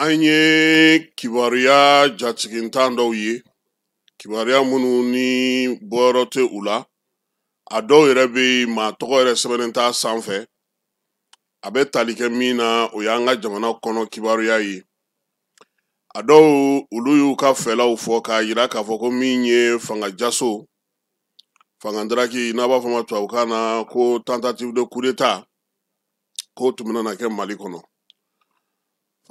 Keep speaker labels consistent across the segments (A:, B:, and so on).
A: an ye kibaruya jatigintan dɔw ye kibaruya minnu ni bɔyɔrɔ tɛ u la a dɔw yɛrɛ bɛ maa tɔgɔ yɛrɛ sɛbɛnnen t'a sanfɛ a bɛ tali kɛ min na o y'an ka jamana kɔnɔ kibaruya ye a dɔw olu y'u ka fɛlaw fɔ k'a yira k'a fɔ ko min ye fangajaso fangadaraki n'a b'a fɔ ma tubabukan na ko tentative de coup d'état k'o tun bɛna kɛ Mali kɔnɔ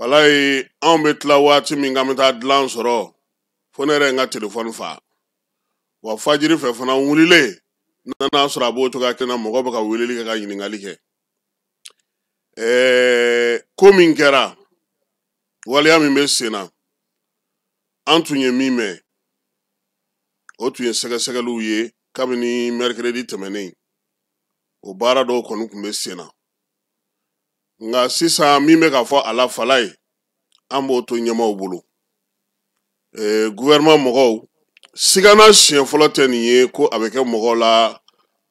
A: fala ye anw bɛ tila waati min k'an bɛ taa dilan sɔrɔ fo ne yɛrɛ n ka telefɔni fa wa fajiri fɛ fana wulilen n'a sɔrɔ a b'o cogoya kelen na mɔgɔ bɛ ka weleli kɛ ka ɲininkali kɛ ko min kɛra waleya min bɛ sen na an tun ye min mɛn o tun ye sɛgɛsɛgɛliw ye kabini mercredi tɛmɛnen o baara dɔw kɔni tun bɛ sen na nka sisan min bɛ ka fɔ a la fala ye an b'o to ɲɛmaaw bolo gouvernement mɔgɔw sigana siɲɛ fɔlɔ tɛ nin ye ko a bɛ kɛ mɔgɔw la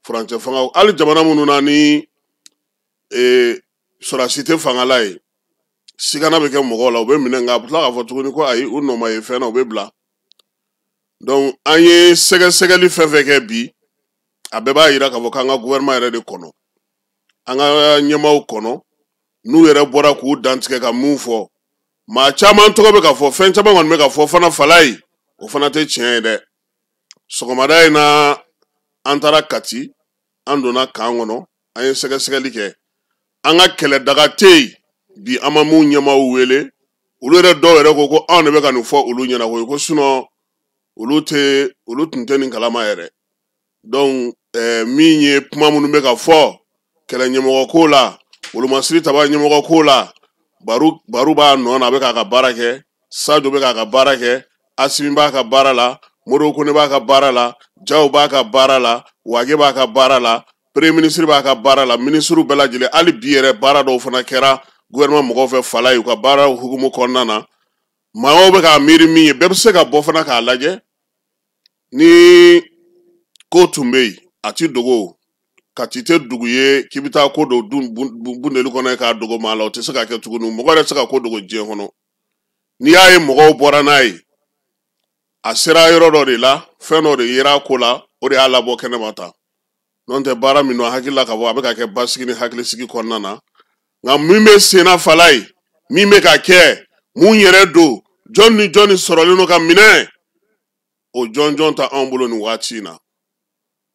A: furancɛ fangaw hali jamana minnu na ni sɔrɔdasi tɛ fangala ye sigana bɛ kɛ mɔgɔw la u bɛ minɛ nka a bɛ tila k'a fɔ tuguni ko ayi u nɔ ma ye fɛn na u bɛ bila donc an ye sɛgɛsɛgɛli fɛn fɛn kɛ bi a bɛɛ b'a yira k'a fɔ k'an ka gouvernement yɛrɛ de kɔnɔ an ka ɲɛmaaw kɔnɔ n'u yɛrɛ bɔra k'u dantigɛ ka mun fɔ maa caman tɔgɔ bɛ ka fɔ fɛn caman kɔni bɛ ka fɔ fana fala ye o fana tɛ tiɲɛ ye dɛ sɔgɔmada in na an taara Kati an donna kan kɔnɔ an ye sɛgɛsɛgɛli kɛ an ka kɛlɛdaga tɛ yen bi an ma mun ɲɛmaaw wele olu yɛrɛ dɔw yɛrɛ ko ko anw de bɛ ka nin fɔ olu ɲɛna ko sinon olu tun tɛ nin kalama yɛrɛ donc min ye kuma minnu bɛ ka fɔ kɛlɛ ɲɛmɔgɔ ko la wolomasiri taba ɲɛmɔgɔ ko la baro b'a nɔ na a bɛ k'a ka baara kɛ Sajo bɛ k'a ka baara kɛ Asimi b'a ka baara la Modibo Kone b'a ka baara la Jawo b'a ka baara la Wage b'a ka baara la premier ministre b'a ka baara la ministre bɛɛ lajɛlen hali bi yɛrɛ baara dɔw fana kɛra gouvernement mɔgɔw fɛ fala ye u ka baara hukumu kɔnɔna na maaw bɛ k'a miiri min ye bɛɛ bɛ se ka bɔ fana k'a lajɛ ni ko tun bɛ yen a ti dogo Kati tɛ dugu ye k'i bɛ taa ko dɔ bundeli kɔnɔ k'a dogo maa la o tɛ se ka kɛ tuguni mɔgɔ yɛrɛ tɛ se ka ko dogo diɲɛ kɔnɔ n'i y'a ye mɔgɔw bɔra n'a ye a sera yɔrɔ dɔ de la fɛn dɔ de yera a ko la o de y'a labɔ kɛnɛma ta n'o tɛ baara min don hakili la ka bɔ a bɛ ka kɛ basigi ni hakilisigi kɔnɔna na nka min bɛ senna fala ye min bɛ ka kɛ mun yɛrɛ don jɔn ni jɔn ni sɔrɔlen don ka minɛ o jɔnjɔn ta anw bolo nin waati in na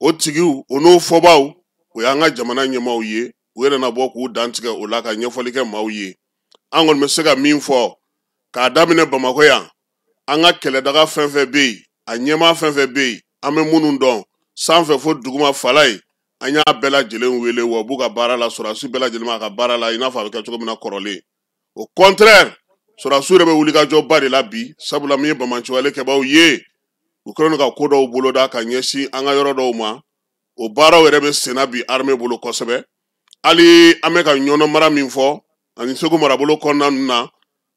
A: o tigiw o n'o fɔbaw o y'an ka jamana ɲɛmaaw ye u yɛrɛ na bɔ k'u dantigɛ o la ka ɲɛfɔli kɛ maaw ye an kɔni bɛ se ka min fɔ k'a daminɛ Bamakɔ yan an ka kɛlɛdaga fɛn fɛn bɛ yen a ɲɛmaa fɛn fɛn bɛ yen an bɛ minnu dɔn sanfɛ fo duguma fala ye an y'a bɛɛ lajɛlen wele wa u b'u ka baara la sɔrɔdasi bɛɛ lajɛlen b'a ka baara la i n'a fɔ a bɛ kɛ cogo min na kɔrɔlen au contraire sɔrɔdasiw yɛrɛ bɛ wulikajɔba de la bi sabula min ye bamanciwale kɛbaaw ye u kɛlen ka ko dɔw boloda ka ɲɛsin an ka yɔrɔ dɔw ma o baaraw yɛrɛ bɛ senna bi armée bolo kosɛbɛ hali an bɛ ka ɲɔnɔ mara min fɔ ani Segu marabolo kɔnɔna ninnu na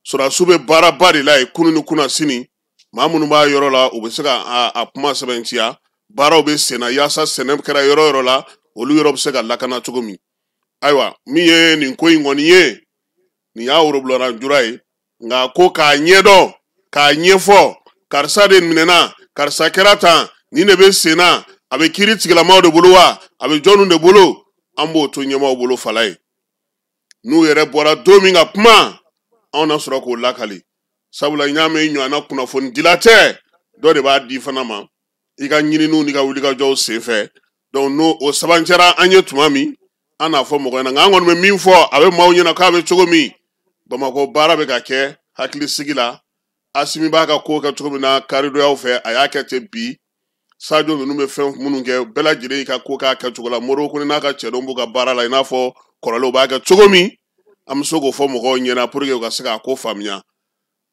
A: sɔrɔdasiw bɛ baaraba de la yen kunun ni kunna sini maa minnu b'a yɔrɔ la u bɛ se ka a kuma sɛbɛntiya baaraw bɛ senna yaasa sɛnɛ kɛra yɔrɔ yɔrɔ la olu yɔrɔ bɛ se ka lakana cogo min ayiwa min ye nin ko in kɔni ye nin y'a worobilaranjura ye nka ko k'a ɲɛdɔn k'a ɲɛfɔ karisa de minɛna karisa kɛra tan nin de bɛ senna a bɛ kiiri tigilamaw de bolo wa a bɛ jɔnw de bolo an b'o to ɲɛmaaw bolo fala ye n'u yɛrɛ bɔra don min ka kuma anw na sɔrɔ k'o lakali sabula n y'a mɛn ɲɔgɔnna kunnafoni dila tɛ dɔ de b'a di fana ma i ka ɲininiw n'i ka wulikajɔw senfɛ donc n'o o sɛbɛntiyara an ye tuma min an n'a fɔ mɔgɔ ɲɛna nka an kɔni bɛ min fɔ a bɛ maaw ɲɛna k'a bɛ cogo min Bamakɔ baara bɛ ka kɛ hakilisigi la Asimi b'a ka ko kɛ cogo min na karidoyaw fɛ a y'a kɛ ten bi Sajo ninnu bɛ fɛn minnu kɛ bɛɛ lajɛlen ka ko k'a kɛcogo la Modibo Kone n'a ka cɛdenw b'u ka baara la i n'a fɔ kɔrɔlenw b'a kɛ cogo min an bɛ se k'o fɔ mɔgɔw ɲɛna pour que u ka se k'a ko faamuya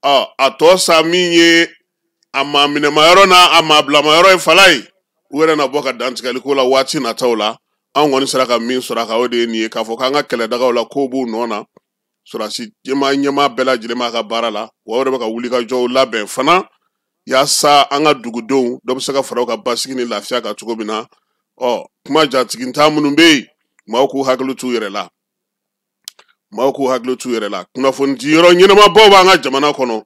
A: a tɔ sa min ye a maa minɛmayɔrɔ n'a a maa bilamayɔrɔ ye fala ye u yɛrɛ na bɔ ka dantigɛli ko la waati nataw la an kɔni sera ka min sɔrɔ a kan o de ye nin ye k'a fɔ k'an ka kɛlɛdagaw la ko b'u nɔ na sɔrɔdasi ɲɛmaa bɛɛ lajɛlen b'a ka baara la wa o de bɛ ka wulikajɔw labɛn fana yaasa an ka dugudenw dɔ bɛ se ka fara u ka basigi ni lafiya kan cogo min na kuma jatigintan minnu bɛ yen maaw k'u hakili t'u yɛrɛ la maaw k'u hakili t'u yɛrɛ la kunnafonidi yɔrɔ ɲɛnamabaw b'an ka jamana kɔnɔ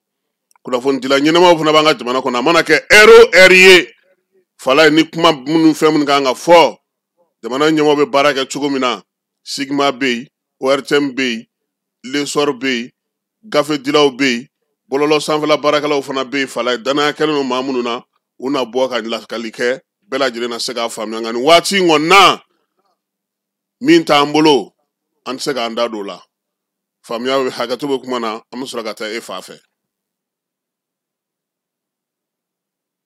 A: kunnafonidila ɲɛnamaw fana b'an ka jamana kɔnɔ a mana kɛ ɛri o ɛri ye fala ye ni kuma minnu fɛn minnu kan ka fɔ jamana ɲɛmɔgɔ bɛ baara kɛ cogo min na sigima bɛ yen ORTM bɛ yen lesɔr bɛ yen gafedilaw bɛ yen bɔlɔlɔ sanfɛla baarakɛlaw fana bɛ yen fala ye danaya kɛlen don maa minnu na u na bɔ ka lakali kɛ bɛɛ lajɛlen na se k'a faamuya nka nin waati in kɔni na min t'an bolo an tɛ se k'an da don o la faamuya hakɛto bɛ kuma na an bɛ sɔrɔ ka taa e fa fɛ.